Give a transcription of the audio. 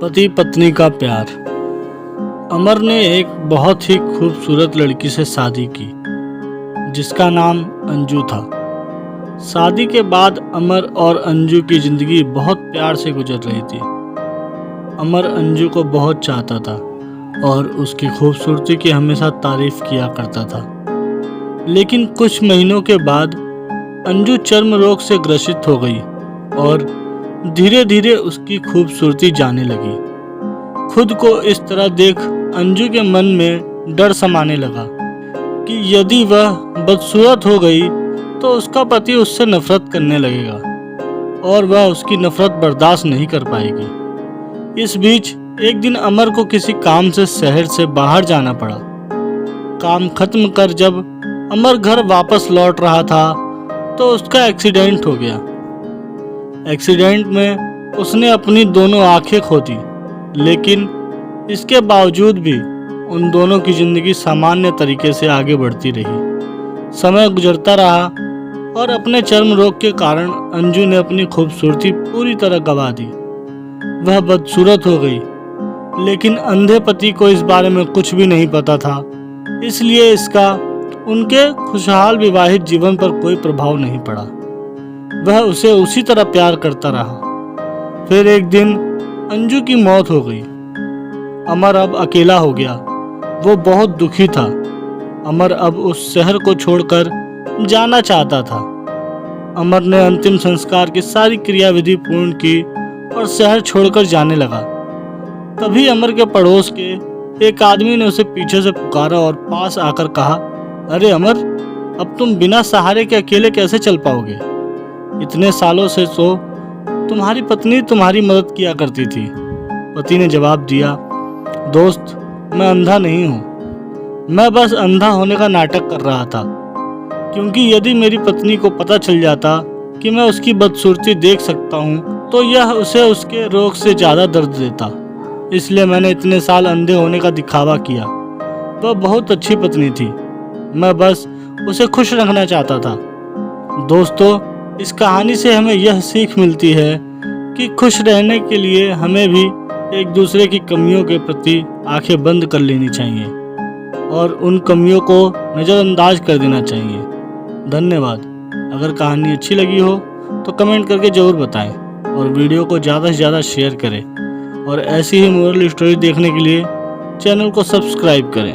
पति पत्नी का प्यार। अमर ने एक बहुत ही खूबसूरत लड़की से शादी की जिसका नाम अंजू था। शादी के बाद अमर और अंजू की ज़िंदगी बहुत प्यार से गुजर रही थी। अमर अंजू को बहुत चाहता था और उसकी खूबसूरती की हमेशा तारीफ किया करता था। लेकिन कुछ महीनों के बाद अंजू चर्म रोग से ग्रसित हो गई और धीरे धीरे उसकी खूबसूरती जाने लगी। खुद को इस तरह देख अंजू के मन में डर समाने लगा कि यदि वह बदसूरत हो गई तो उसका पति उससे नफरत करने लगेगा और वह उसकी नफरत बर्दाश्त नहीं कर पाएगी। इस बीच एक दिन अमर को किसी काम से शहर से बाहर जाना पड़ा। काम खत्म कर जब अमर घर वापस लौट रहा था तो उसका एक्सीडेंट हो गया। एक्सीडेंट में उसने अपनी दोनों आंखें खो दी, लेकिन इसके बावजूद भी उन दोनों की जिंदगी सामान्य तरीके से आगे बढ़ती रही। समय गुजरता रहा और अपने चर्म रोग के कारण अंजू ने अपनी खूबसूरती पूरी तरह गंवा दी। वह बदसूरत हो गई, लेकिन अंधे पति को इस बारे में कुछ भी नहीं पता था, इसलिए इसका उनके खुशहाल विवाहित जीवन पर कोई प्रभाव नहीं पड़ा। वह उसे उसी तरह प्यार करता रहा। फिर एक दिन अंजू की मौत हो गई। अमर अब अकेला हो गया। वो बहुत दुखी था। अमर अब उस शहर को छोड़कर जाना चाहता था। अमर ने अंतिम संस्कार की सारी क्रियाविधि पूर्ण की और शहर छोड़कर जाने लगा। तभी अमर के पड़ोस के एक आदमी ने उसे पीछे से पुकारा और पास आकर कहा, अरे अमर, अब तुम बिना सहारे के अकेले कैसे चल पाओगे? इतने सालों से तो तुम्हारी पत्नी तुम्हारी मदद किया करती थी। पति ने जवाब दिया, दोस्त, मैं अंधा नहीं हूँ। मैं बस अंधा होने का नाटक कर रहा था, क्योंकि यदि मेरी पत्नी को पता चल जाता कि मैं उसकी बदसूरती देख सकता हूँ तो यह उसे उसके रोग से ज़्यादा दर्द देता। इसलिए मैंने इतने साल अंधे होने का दिखावा किया। वह बहुत अच्छी पत्नी थी। मैं बस उसे खुश रखना चाहता था। दोस्तों, इस कहानी से हमें यह सीख मिलती है कि खुश रहने के लिए हमें भी एक दूसरे की कमियों के प्रति आंखें बंद कर लेनी चाहिए और उन कमियों को नज़रअंदाज कर देना चाहिए। धन्यवाद। अगर कहानी अच्छी लगी हो तो कमेंट करके ज़रूर बताएं और वीडियो को ज़्यादा से ज़्यादा शेयर करें और ऐसी ही मोरल स्टोरी देखने के लिए चैनल को सब्सक्राइब करें।